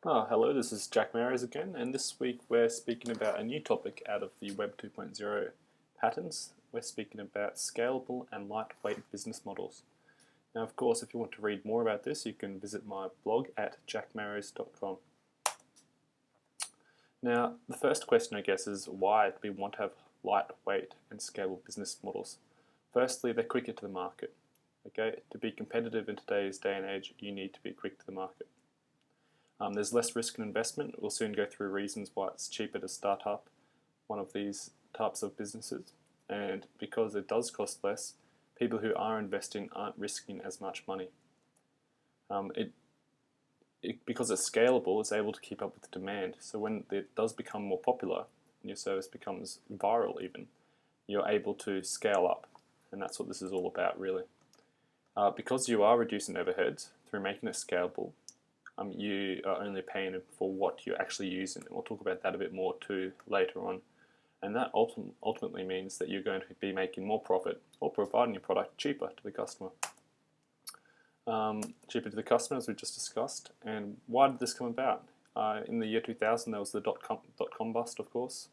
Hello, this is Jack Maris again, and this week we're speaking about a new topic out of the Web 2.0 patterns. We're speaking about scalable and lightweight business models. Now, of course, if you want to read more about this, you can visit my blog at jackmaris.com. Now, the first question, I guess, is why do we want to have lightweight and scalable business models? Firstly, they're quicker to the market. Okay, to be competitive in today's day and age, you need to be quick to the market. There's less risk and investment. We'll soon go through reasons why it's cheaper to start up one of these types of businesses. And because it does cost less, people who are investing aren't risking as much money. Because it's scalable, it's able to keep up with the demand. So when it does become more popular and your service becomes viral even, you're able to scale up. And that's what this is all about, really. Because you are reducing overheads through making it scalable, you are only paying for what you're actually using. And we'll talk about that a bit more too later on. And that ultimately means that you're going to be making more profit or providing your product cheaper to the customer. Cheaper to the customer, as we just discussed. And why did this come about? In the year 2000, there was the dot-com bust, of course.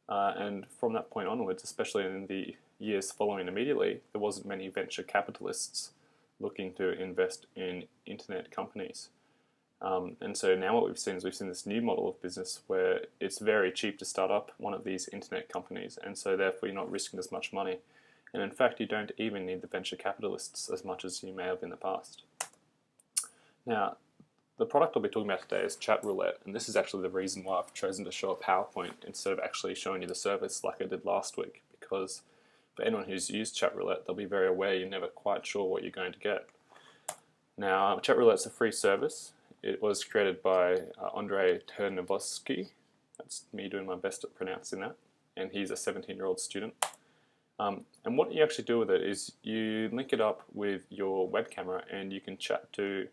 And from that point onwards, especially in the years following immediately, there wasn't many venture capitalists looking to invest in internet companies. And so now what we've seen is this new model of business where it's very cheap to start up one of these internet companies, and so therefore you're not risking as much money. And in fact, you don't even need the venture capitalists as much as you may have in the past. Now, the product I'll be talking about today is Chatroulette, and this is actually the reason why I've chosen to show a PowerPoint instead of actually showing you the service like I did last week, because for anyone who's used Chatroulette, they'll be very aware you're never quite sure what you're going to get. Now, Chatroulette's a free service. It was created by Andrei Ternavosky. That's me doing my best at pronouncing that. And he's a 17-year-old student. And what you actually do with it is you link it up with your web camera and you can chat to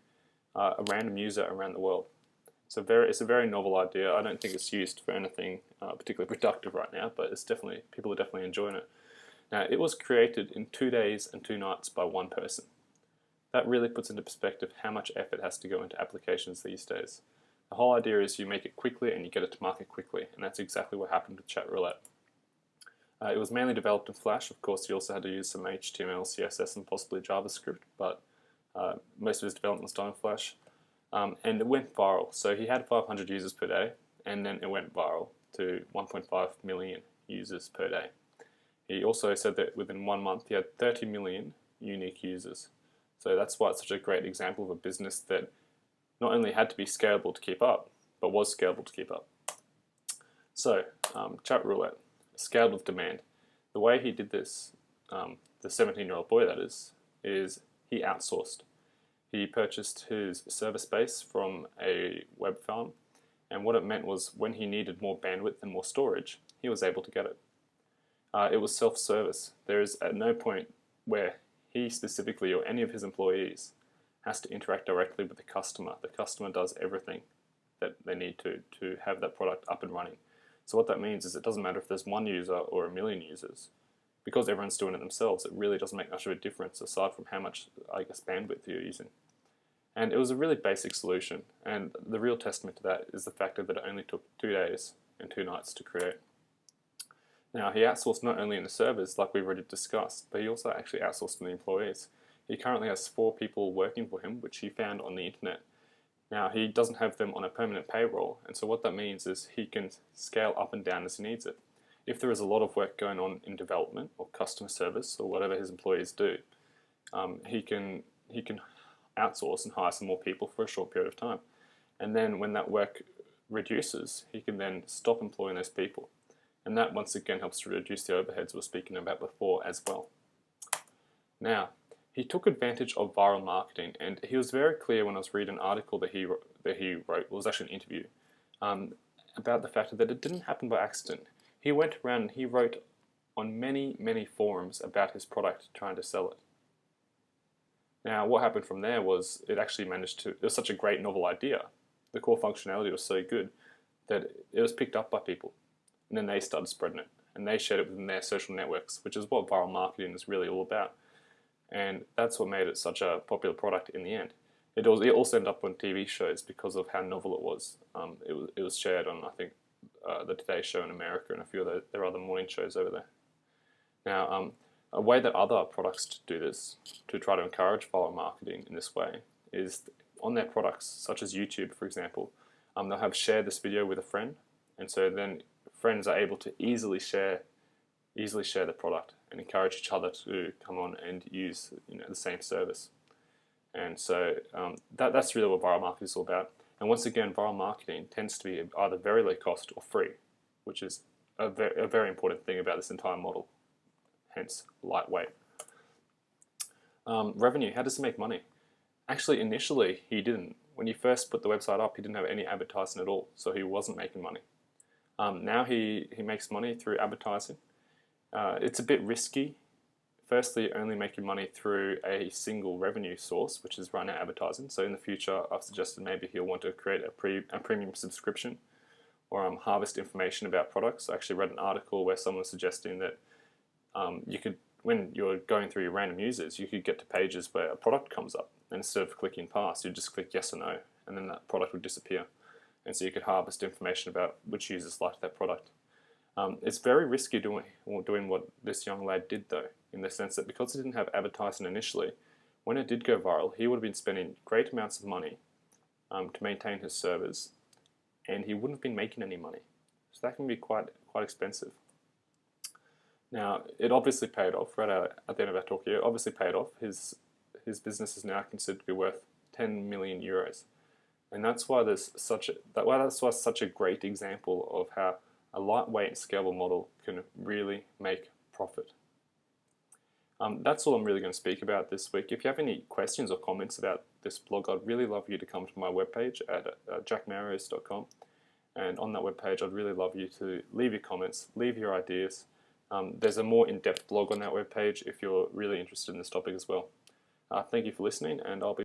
a random user around the world. It's a very novel idea. I don't think it's used for anything particularly productive right now, but people are definitely enjoying it. Now, it was created in 2 days and 2 nights by one person. That really puts into perspective how much effort has to go into applications these days. The whole idea is you make it quickly and you get it to market quickly, and that's exactly what happened with Chatroulette. It was mainly developed in Flash. Of course, you also had to use some HTML, CSS, and possibly JavaScript, but most of his development was done in Flash. And it went viral. So he had 500 users per day, and then it went viral to 1.5 million users per day. He also said that within 1 month he had 30 million unique users. So that's why it's such a great example of a business that not only had to be scalable to keep up, but was scalable to keep up. So, Chatroulette, scaled with demand. The way he did this, the 17-year-old boy that is he outsourced. He purchased his server space from a web farm, and what it meant was when he needed more bandwidth and more storage, he was able to get it. It was self-service. There is at no point where he specifically or any of his employees has to interact directly with the customer. The customer does everything that they need to have that product up and running. So what that means is it doesn't matter if there's 1 user or 1 million users. Because everyone's doing it themselves, it really doesn't make much of a difference aside from how much, bandwidth you're using. And it was a really basic solution, and the real testament to that is the fact that it only took 2 days and 2 nights to create. Now, he outsourced not only in the servers, like we've already discussed, but he also actually outsourced in the employees. He currently has 4 people working for him, which he found on the internet. Now, he doesn't have them on a permanent payroll, and so what that means is he can scale up and down as he needs it. If there is a lot of work going on in development or customer service or whatever his employees do, he can outsource and hire some more people for a short period of time. And then when that work reduces, he can then stop employing those people. And that once again helps to reduce the overheads we were speaking about before as well. Now, he took advantage of viral marketing, and he was very clear when I was reading an article that he wrote, it was actually an interview, about the fact that it didn't happen by accident. He went around and he wrote on many, many forums about his product trying to sell it. Now, what happened from there was it was such a great novel idea. The core functionality was so good that it was picked up by people. And then they started spreading it, and they shared it within their social networks, which is what viral marketing is really all about. And that's what made it such a popular product in the end. It also ended up on TV shows because of how novel it was. It was shared on, I think, the Today Show in America and a few of their other morning shows over there. Now, a way that other products do this, to try to encourage viral marketing in this way, is on their products, such as YouTube, for example, they'll have shared this video with a friend, and so then friends are able to easily share the product and encourage each other to come on and use the same service. And so that's really what viral marketing is all about. And once again, viral marketing tends to be either very low cost or free, which is a very important thing about this entire model. Hence, lightweight. Revenue, how does he make money? Actually, initially, he didn't. When he first put the website up, he didn't have any advertising at all, so he wasn't making money. Now he makes money through advertising. It's a bit risky. Firstly, only making money through a single revenue source, which is right now advertising. So in the future, I've suggested maybe he'll want to create a premium subscription or harvest information about products. I actually read an article where someone was suggesting that you could, when you're going through your random users, you could get to pages where a product comes up. And instead of clicking past, you just click yes or no, and then that product would disappear. And so you could harvest information about which users liked that product. It's very risky doing what this young lad did, though, in the sense that because he didn't have advertising initially, when it did go viral, he would have been spending great amounts of money to maintain his servers, and he wouldn't have been making any money. So that can be quite expensive. Now, it obviously paid off, right at the end of our talk here. It obviously paid off. His business is now considered to be worth 10 million euros. And that's why that's why such a great example of how a lightweight and scalable model can really make profit. That's all I'm really going to speak about this week. If you have any questions or comments about this blog, I'd really love you to come to my webpage at jackmarios.com. And on that webpage, I'd really love you to leave your comments, leave your ideas. There's a more in-depth blog on that webpage if you're really interested in this topic as well. Thank you for listening, and I'll be